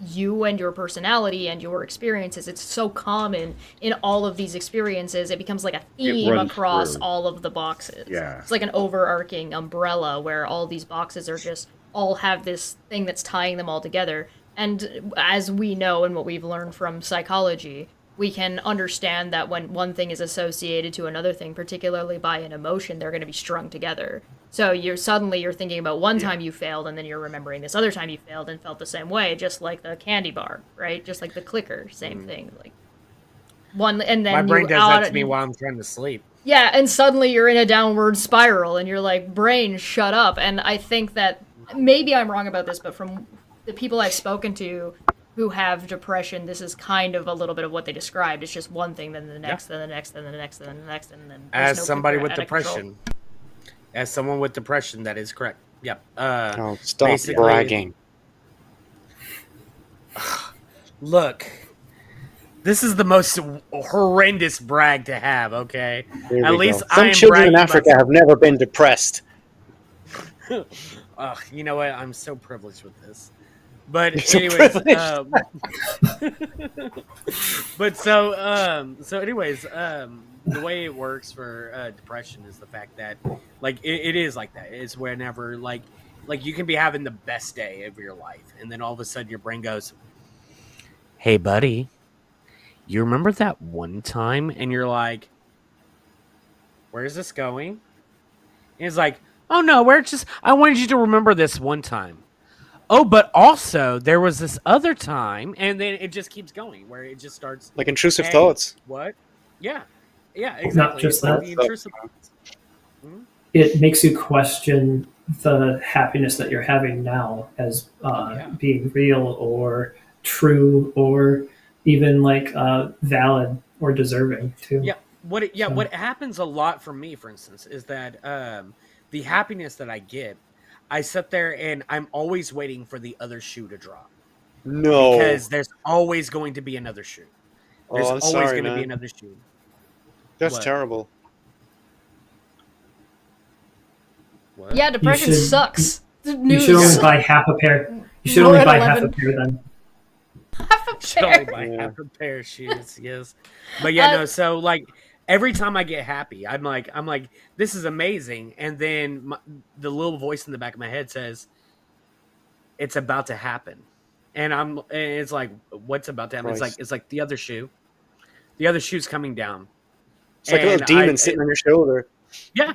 you and your personality and your experiences. It's so common in all of these experiences. It becomes like a theme across all of the boxes. Yeah. It's like an overarching umbrella where all these boxes are just all have this thing that's tying them all together. And as we know and what we've learned from psychology, we can understand that when one thing is associated to another thing, particularly by an emotion, they're going to be strung together. So you're thinking about one time you failed, and then you're remembering this other time you failed and felt the same way, just like the candy bar, right? Just like the clicker, same thing. Like one, and then My brain does that to me while I'm trying to sleep. Yeah, and suddenly you're in a downward spiral, and you're like, brain, shut up. And I think that maybe I'm wrong about this, but from the people I've spoken to who have depression, this is kind of a little bit of what they described. It's just one thing, then the next, then the next, then the next, then the next, and then As somebody with depression, as someone with depression, that is correct. Yep. Oh, stop bragging. Look, this is the most horrendous brag to have. Okay, at least some children in Africa have never been depressed. You know what? I'm so privileged with this. But anyways, the way it works for depression is the fact that like it is like that. It's whenever like you can be having the best day of your life, and then all of a sudden your brain goes, "Hey, buddy, you remember that one time?" And you're like, "Where's this going?" And it's like, "Oh no, I wanted you to remember this one time." Oh, but also there was this other time, and then it just keeps going, where it just starts like intrusive thoughts. What? Yeah, exactly. Not just that. The intrusive thoughts. It makes you question the happiness that you're having now as being real or true or even like valid or deserving too. Yeah. What happens a lot for me, for instance, is that the happiness that I get, I sit there and I'm always waiting for the other shoe to drop. No. Because there's always going to be another shoe. There's always going to be another shoe. That's terrible. What? Yeah, depression sucks. You should only News. buy half a pair. You should More only at buy half a 11. pair then. Half a Should only pair. buy Yeah. half a pair of shoes. Yes, but yeah, Uh, no. So like every time I get happy, I'm like, this is amazing, and then the little voice in the back of my head says, "It's about to happen," and it's like, what's about to happen? Christ. It's like the other shoe. The other shoe's coming down. It's like a little And demon sitting on your shoulder. Yeah,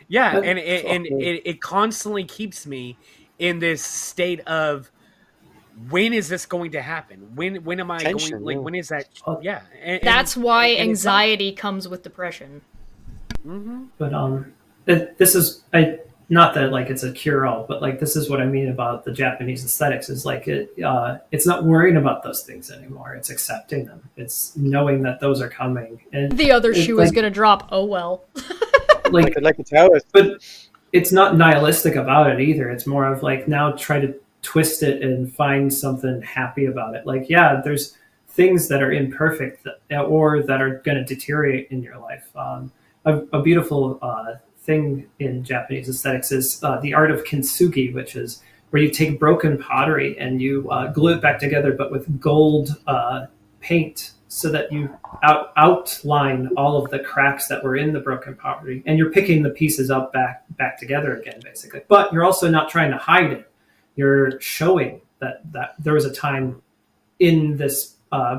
yeah, But- and Fuck me. it constantly keeps me in this state of when is this going to happen? When am I Tension, going? Like yeah. when is that? Oh. Yeah, That's why and it's not- anxiety comes with depression. Mhm. But this is not that like it's a cure all, but like this is what I mean about the Japanese aesthetics is like it's not worrying about those things anymore. It's accepting them. It's knowing that those are coming. And The other it's shoe is like- gonna drop. Oh well. like Like a Taoist. but it's not nihilistic about it either. It's more of like now try to twist it and find something happy about it. Like, yeah, there's things that are imperfect or that are going to deteriorate in your life. A beautiful thing in Japanese aesthetics is the art of kintsugi, which is where you take broken pottery and you glue it back together, but with gold paint, so that you outline all of the cracks that were in the broken pottery, and you're picking the pieces up back together again, basically. But you're also not trying to hide it. You're showing that there was a time in this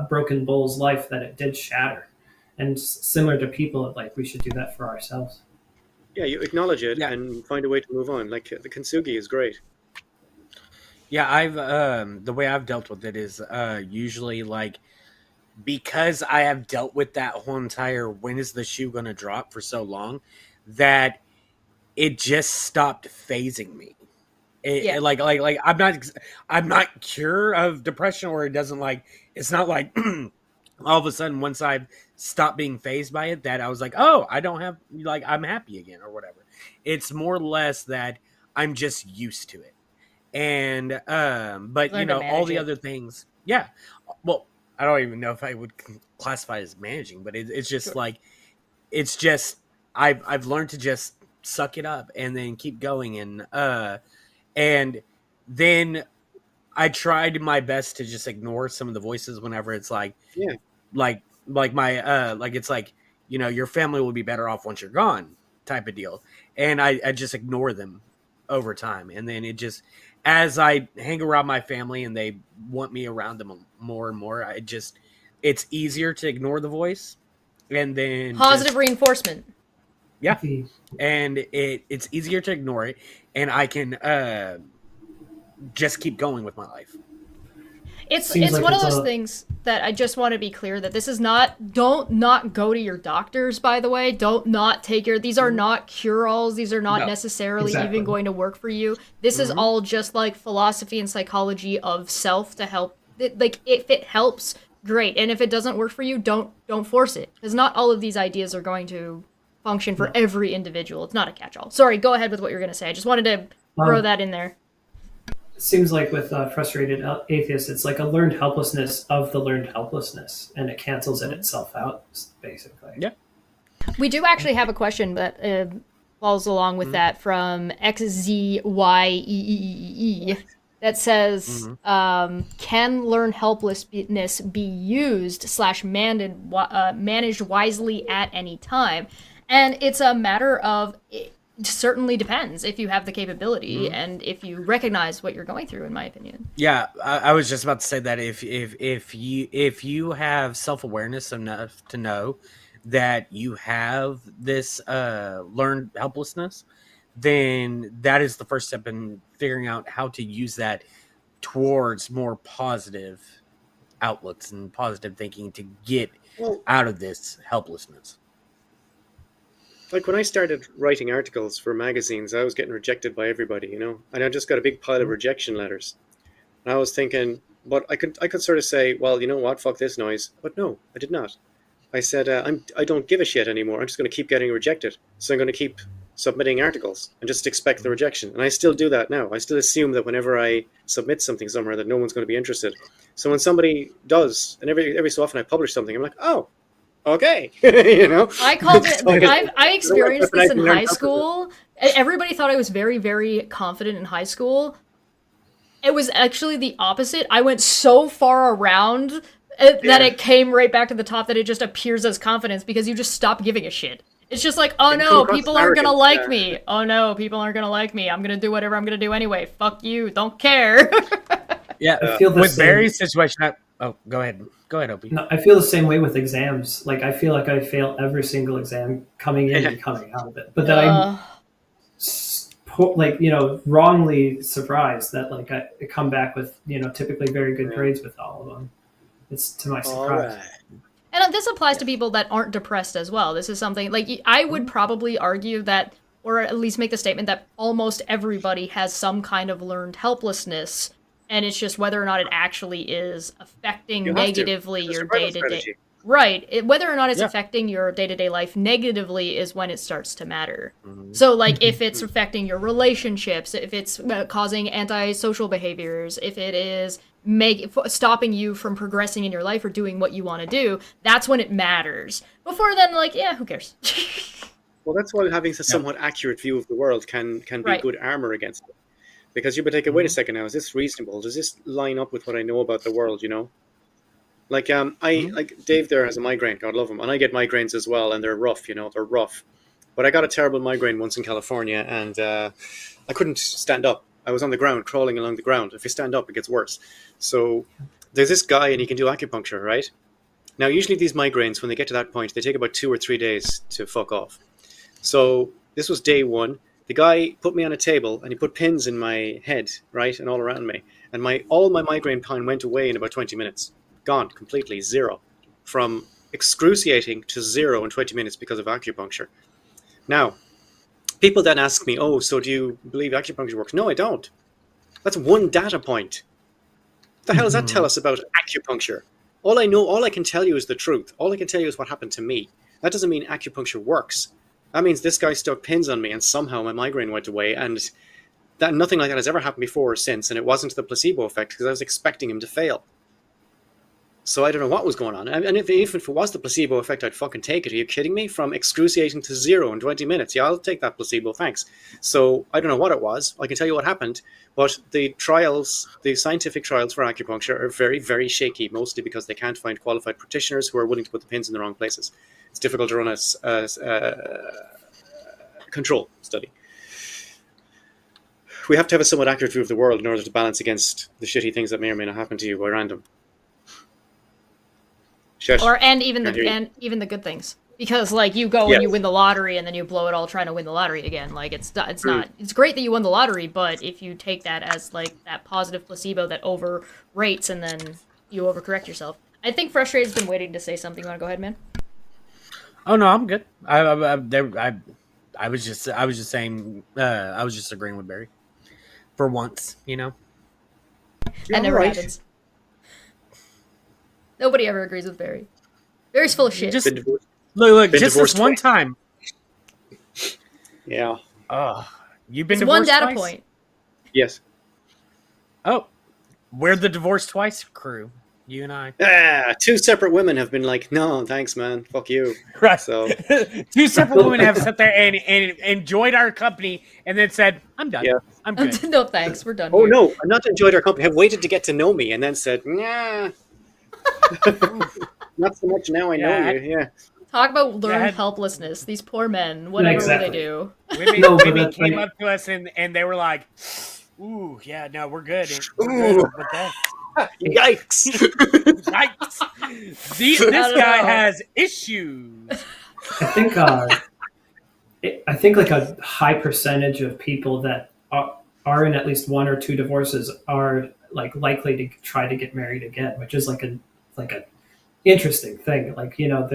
broken bowl's life that it did shatter. And similar to people, like we should do that for ourselves. Yeah, you acknowledge it Yeah. and find a way to move on. Like the kintsugi is great. Yeah, I've the way I've dealt with it is usually like because I have dealt with that whole entire when is the shoe gonna drop for so long that it just stopped phasing me. Yeah. Like I'm not cured of depression, or it doesn't like it's not like all of a sudden once I've stopped being phased by it that I was like, oh, I don't have like I'm happy again or whatever. It's more or less that I'm just used to it. And but Learn you to know all manage the it. other things, yeah. Well, I don't even know if I would classify it as managing, but it's just Sure. like it's just I've learned to just suck it up and then keep going and then I tried my best to just ignore some of the voices whenever it's like Yeah. like my like it's like you know your family will be better off once you're gone type of deal, and I just ignore them over time, and then it just as I hang around my family and they want me around them more and more, it's easier to ignore the voice and then Positive reinforcement. Yeah. The- and it's easier to ignore it, and I can just keep going with my life. It's Seems like one of it's those a- things that I just want to be clear that this is not. Don't not go to your doctors. By the way, don't not take your. These are not cure-alls. These are not No. necessarily Exactly. even going to work for you. This is all just like philosophy and psychology of self to help. Like if it helps, great, and if it doesn't work for you, don't force it, because not all of these ideas are going to function for every individual. It's not a catch-all. Sorry, go ahead with what you're going to say. I just wanted to throw that in there. It seems like with frustrated atheists, it's like a learned helplessness of the learned helplessness, and it cancels it itself out, basically. Yeah. We do actually have a question that follows along with that from XZYEEE that says, can learned helplessness be used / managed wisely at any time? And it's a matter of, it certainly depends if you have the capability and if you recognize what you're going through, in my opinion. Yeah, I was just about to say that if you have self-awareness enough to know that you have this learned helplessness, then that is the first step in figuring out how to use that towards more positive outlooks and positive thinking to get Well, out of this helplessness. like when I started writing articles for magazines, I was getting rejected by everybody, you know, and I just got a big pile of rejection letters. And I was thinking, but I could sort of say, well, you know what, fuck this noise. But no, I did not. I said, I don't give a shit anymore. I'm just going to keep getting rejected. So I'm going to keep submitting articles and just expect the rejection. And I still do that now. I still assume that whenever I submit something somewhere that no one's going to be interested. So when somebody does, and every so often I publish something, I'm like, oh, okay, you know. I called it. So I experienced this in weaponizing learned high school. Everybody thought I was very, very confident in high school. It was actually the opposite. I went so far around that it came right back to the top that it just appears as confidence because you just stop giving a shit. It's just like, oh It come no, across people aren't gonna arrogant, like yeah. me. Oh no, people aren't gonna like me. I'm gonna do whatever I'm gonna do anyway. Fuck you. Don't care. Yeah, I feel the with same. Barry's situation. Oh, go ahead, Opie. No, I feel the same way with exams. Like I feel like I fail every single exam coming in and coming out of it, but that I'm wrongly surprised that like I come back with typically very good grades with all of them. It's to my surprise. And this applies to people that aren't depressed as well. This is something like I would probably argue that, or at least make the statement that almost everybody has some kind of learned helplessness, and it's just whether or not it actually is affecting You have to. negatively It's a your survival day-to-day. strategy. Right. Whether or not it's Yeah. affecting your day-to-day life negatively is when it starts to matter. So, like, if it's affecting your relationships, if it's causing antisocial behaviors, if it is stopping you from progressing in your life or doing what you want to do, that's when it matters. Before then, like, yeah, who cares? Well, that's why having a somewhat accurate view of the world can be Right. good armor against it. Because you would take, wait a second now, is this reasonable? Does this line up with what I know about the world, you know? Like like Dave there has a migraine, God love him, and I get migraines as well, and they're rough, they're rough. But I got a terrible migraine once in California, and I couldn't stand up. I was on the ground, crawling along the ground. If you stand up, it gets worse. So there's this guy, and he can do acupuncture, right? Now, usually these migraines, when they get to that point, they take about 2 or 3 days to fuck off. So this was day one. The guy put me on a table, and he put pins in my head, right, and all around me. And all my migraine pain went away in about 20 minutes. Gone completely, zero. From excruciating to zero in 20 minutes because of acupuncture. Now, people then ask me, oh, so do you believe acupuncture works? No, I don't. That's one data point. What the hell does that tell us about acupuncture? All I can tell you is the truth. All I can tell you is what happened to me. That doesn't mean acupuncture works. That means this guy stuck pins on me and somehow my migraine went away, and that nothing like that has ever happened before or since, and it wasn't the placebo effect because I was expecting him to fail. So I don't know what was going on. And if it was the placebo effect, I'd fucking take it. Are you kidding me? From excruciating to zero in 20 minutes. Yeah, I'll take that placebo, thanks. So I don't know what it was. I can tell you what happened. But the scientific trials for acupuncture are very, very shaky, mostly because they can't find qualified practitioners who are willing to put the pins in the wrong places. It's difficult to run a control study. We have to have a somewhat accurate view of the world in order to balance against the shitty things that may or may not happen to you by random. Shush. And even the good things, because like you go and you win the lottery and then you blow it all trying to win the lottery again. Like it's great that you won the lottery, but if you take that as like that positive placebo that overrates and then you overcorrect yourself. I think Frustrated's been waiting to say something. You want to go ahead, man? Oh no, I'm good. I was just saying. I was just agreeing with Barry for once. That never happens. Nobody ever agrees with Barry. Barry's full of shit. Just look. Just this one twice. time. Yeah. You've been It's divorced one data twice? point. Yes. Oh, we're the divorced twice crew. You and I. Two separate women have been like, no, thanks, man. Fuck you. Right. So two separate women have sat there and enjoyed our company and then said, I'm done. Yeah. I'm good. No thanks, we're done. Oh here. no, I've not enjoyed our company. Have waited to get to know me and then said, nah. Not so much now I know you. Yeah. Talk about learned Yeah. helplessness. These poor men. Whatever Exactly. will they do? Women came up to us and they were like, ooh, yeah, no, we're good. We're good with that. Yikes. Yikes. This guy has issues. I think like a high percentage of people that are in at least one or two divorces are like likely to try to get married again, which is like a interesting thing. Like, we know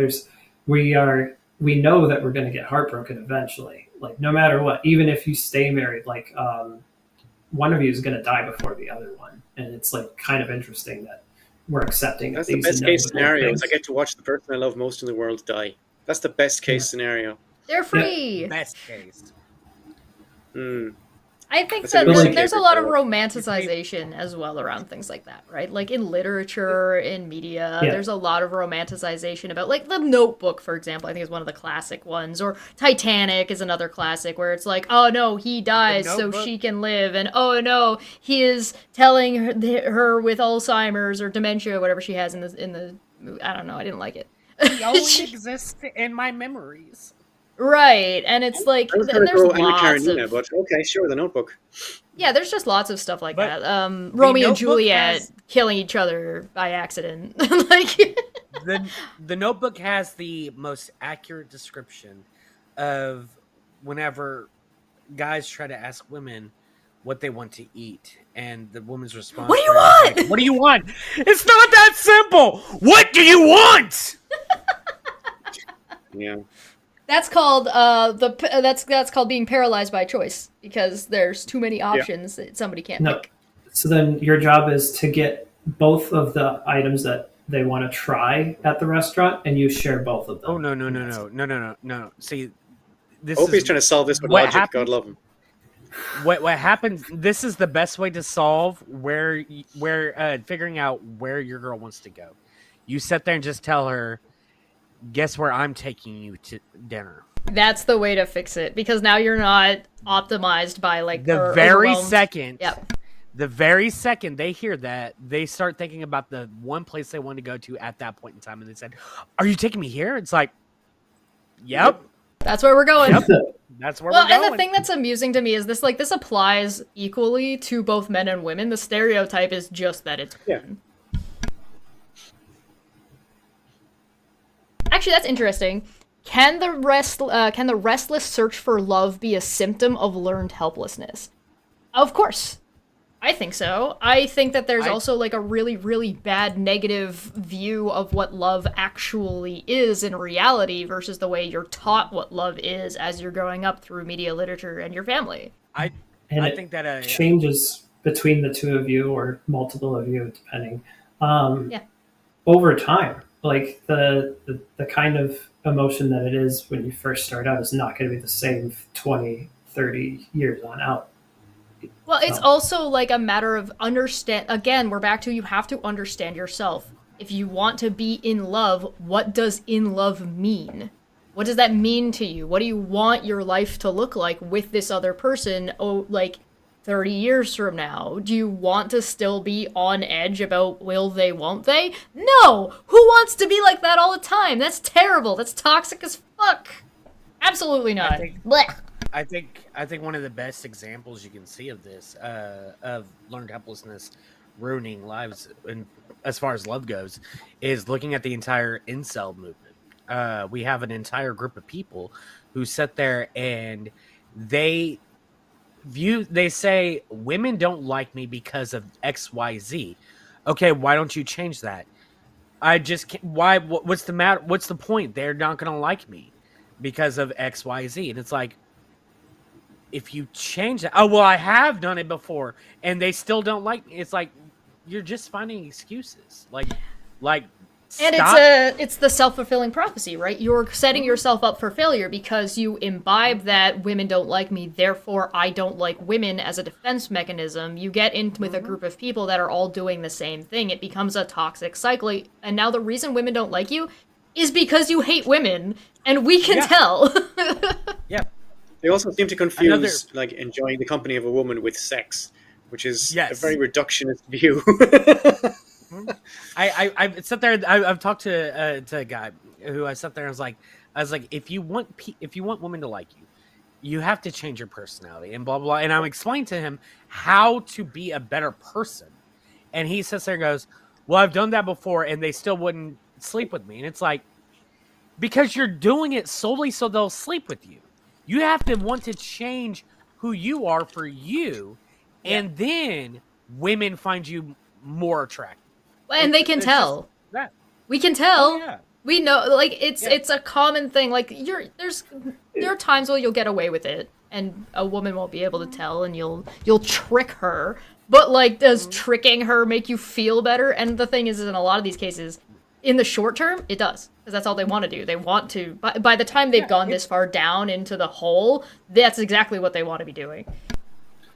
that we're going to get heartbroken eventually, like no matter what, even if you stay married, like one of you is going to die before the other one. And it's like kind of interesting that we're accepting That's these the best case inevitable scenario. things. Is I get to watch the person I love most in the world die. That's the best case scenario. They're free. Best case. I think That's that a music there's a favorite lot of dialogue. romanticization as well around things like that, right? Like in literature, in media, Yeah. there's a lot of romanticization about, like, The Notebook, for example. I think is one of the classic ones, or Titanic is another classic where it's like, oh no, he dies so Notebook? she can live, and oh no, he is telling her with Alzheimer's or dementia, whatever she has in the. I don't know. I didn't like it. He only exists in my memories. Right, and it's like, I was and going to there's go Anna lots Karenina, of. but okay, sure, The Notebook. Yeah, there's just lots of stuff like But that. Romeo and Notebook Juliet has- killing each other by accident. Like, The Notebook has the most accurate description of whenever guys try to ask women what they want to eat, and the woman's response, What do you is want? like, what do you want? It's not that simple. What do you want? Yeah. that's called that's called being paralyzed by choice, because there's too many options that somebody can't No. pick. So then your job is to get both of the items that they want to try at the restaurant, and you share both of them. Oh no. See, this Opie's is trying to solve this with what logic. happened- God love him. what happens. This is the best way to solve where figuring out where your girl wants to go. You sit there and just tell her, guess where I'm taking you to dinner. That's the way to fix it, because now you're not optimized by, like, The or very overwhelmed. second Yep. The very second they hear that, they start thinking about the one place they want to go to at that point in time, and they said, "Are you taking me here?" It's like, "Yep, That's where we're going. Yep. that's where Well, we're going." and the thing that's amusing to me is this applies equally to both men and women. The stereotype is just that it's Yeah. women. Actually, that's interesting. Can the restless search for love be a symptom of learned helplessness? Of course. I think so. I think that there's also, like, a really, really bad negative view of what love actually is in reality versus the way you're taught what love is as you're growing up through media, literature, and your family. I And it think that changes between the two of you or multiple of you, depending. Yeah. Over time, like the kind of emotion that it is when you first start out is not going to be the same 20, 30 years on out. Well, it's also, like, a matter of again, we're back to, you have to understand yourself. If you want to be in love, what does in love mean? What does that mean to you? What do you want your life to look like with this other person, like, 30 years from now? Do you want to still be on edge about will they, won't they? No! Who wants to be like that all the time? That's terrible. That's toxic as fuck. Absolutely not. Blech. I think one of the best examples you can see of this, of learned helplessness ruining lives, and as far as love goes, is looking at the entire incel movement. We have an entire group of people who sit there and they say women don't like me because of XYZ. Okay, why don't you change that? I just can't. Why? What's the matter? What's the point? They're not gonna like me because of XYZ, and it's like, if you change that, oh well, I have done it before, and they still don't like me. It's like, you're just finding excuses. Like, And stop. it's the self-fulfilling prophecy, right? You're setting yourself up for failure because you imbibe that women don't like me, therefore I don't like women as a defense mechanism. You get in with a group of people that are all doing the same thing. It becomes a toxic cycle. And now the reason women don't like you is because you hate women, and we can tell. Yeah. They also seem to confuse like enjoying the company of a woman with sex, which is a very reductionist view. I sat there. I've talked to a guy who I sat there and I was like, if you want women to like you, you have to change your personality and blah blah. And I'm explaining to him how to be a better person, and he sits there and goes, "Well, I've done that before, and they still wouldn't sleep with me." And it's like, because you're doing it solely so they'll sleep with you. You have to want to change who you are for you, and then women find you more attractive. And they can tell. Just that. We can tell. Oh, yeah. We know, like, it's a common thing. Like, there are times where you'll get away with it, and a woman won't be able to tell, and you'll trick her. But, like, does tricking her make you feel better? And the thing is, in a lot of these cases, in the short term, it does, because that's all they want to do. They want to. By the time they've gone this far down into the hole, that's exactly what they want to be doing.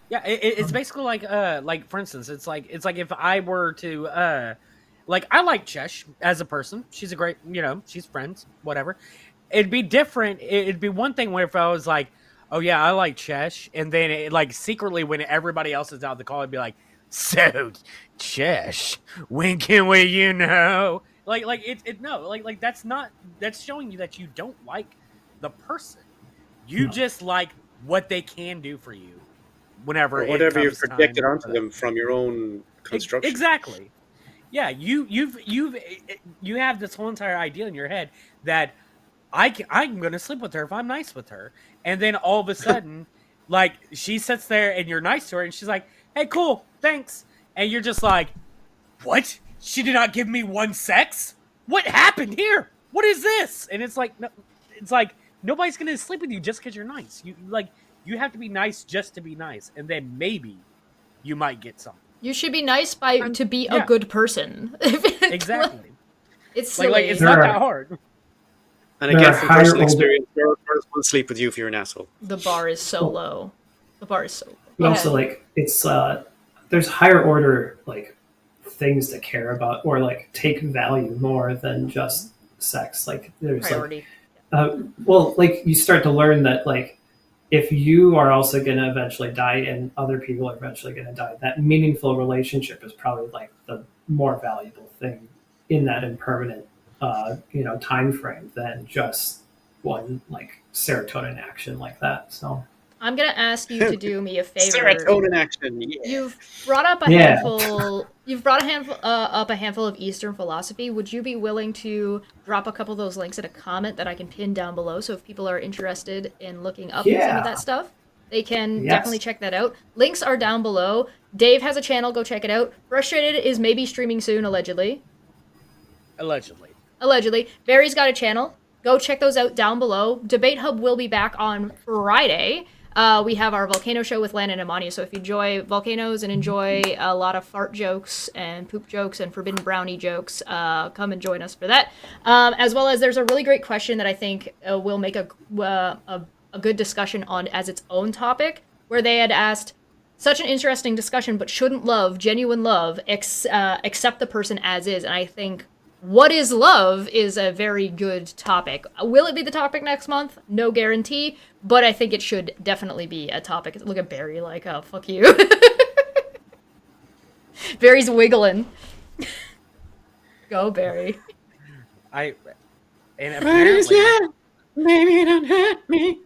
Yeah, it's basically like for instance, it's like if I were to like I like Chesh as a person. She's a great, she's friends, whatever. It'd be different. It'd be one thing where if I was like, oh yeah, I like Chesh, and then like secretly when everybody else is out the call, I'd be like, so Chesh, when can we, like it no, like that's showing you that you don't like the person. You No. just like what they can do for you whenever Or it whatever you've comes projected time onto for them from your own construction. Exactly. Yeah, you have this whole entire idea in your head that I'm gonna sleep with her if I'm nice with her, and then all of a sudden, like she sits there and you're nice to her, and she's like, "Hey, cool, thanks," and you're just like, "What? She did not give me one sex? What happened here? What is this?" And it's like, no, it's like nobody's gonna sleep with you just because you're nice. You have to be nice just to be nice, and then maybe you might get something. You should be nice to be a yeah. good person. Exactly. It's silly. Like it's not There that are- hard. And There again, are from higher personal older- experience, girls won't sleep with you if you're an asshole. The bar is so low. The bar is so low. But also, like, it's there's higher order like things to care about or like take value more than just sex. Like, there's Priority. well, like you start to learn that like if you are also going to eventually die and other people are eventually going to die, that meaningful relationship is probably like the more valuable thing in that impermanent time frame than just one like serotonin action like that. So I'm gonna ask you to do me a favor. Serotonin action. Yeah. You've brought up a Yeah. handful. You've brought up a handful of Eastern philosophy. Would you be willing to drop a couple of those links in a comment that I can pin down below? So if people are interested in looking up some Yeah. of that stuff, they can Yes. definitely check that out. Links are down below. Dave has a channel. Go check it out. Frustrated is maybe streaming soon, allegedly. Allegedly. Barry's got a channel. Go check those out down below. Debate Hub will be back on Friday. We have our volcano show with Lan and Amani, so if you enjoy volcanoes and enjoy a lot of fart jokes and poop jokes and forbidden brownie jokes, come and join us for that. As well as there's a really great question that I think will make a good discussion on as its own topic, where they had asked, such an interesting discussion, but shouldn't love, genuine love, accept the person as is? And I think what is love is a very good topic. Will it be the topic next month? No guarantee, but I think it should definitely be a topic. Look at Barry like, oh, fuck you. Barry's wiggling. Go, Barry. And apparently, Baby, don't hurt me.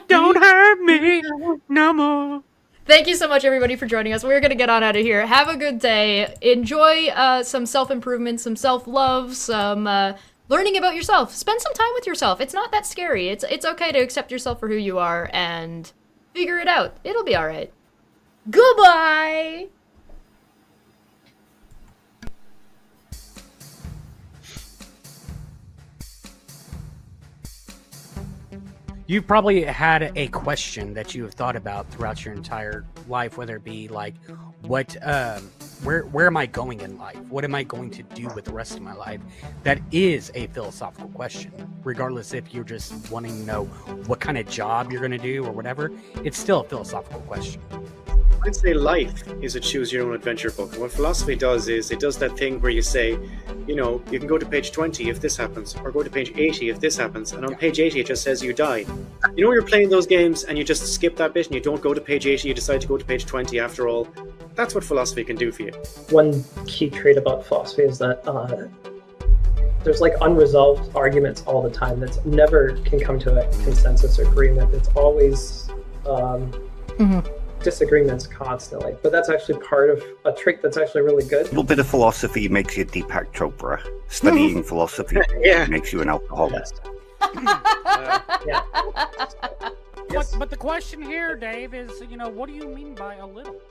don't hurt me no more. Thank you so much, everybody, for joining us. We're going to get on out of here. Have a good day. Enjoy some self-improvement, some self-love, some learning about yourself. Spend some time with yourself. It's not that scary. It's okay to accept yourself for who you are and figure it out. It'll be all right. Goodbye! You've probably had a question that you have thought about throughout your entire life, whether it be like, where am I going in life? What am I going to do with the rest of my life? That is a philosophical question, regardless if you're just wanting to know what kind of job you're going to do or whatever. It's still a philosophical question. I'd say life is a choose your own adventure book. And what philosophy does is it does that thing where you say, you can go to page 20 if this happens, or go to page 80 if this happens, and on page 80 it just says you die. You're playing those games and you just skip that bit and you don't go to page 80, you decide to go to page 20 after all. That's what philosophy can do for you. One key trait about philosophy is that there's like unresolved arguments all the time that never can come to a consensus or agreement. It's always disagreements constantly, but that's actually part of a trick that's actually really good. A little bit of philosophy makes you Deepak Chopra. Studying philosophy Yeah. makes you an alcoholic. Yeah. But the question here, Dave, is, what do you mean by a little?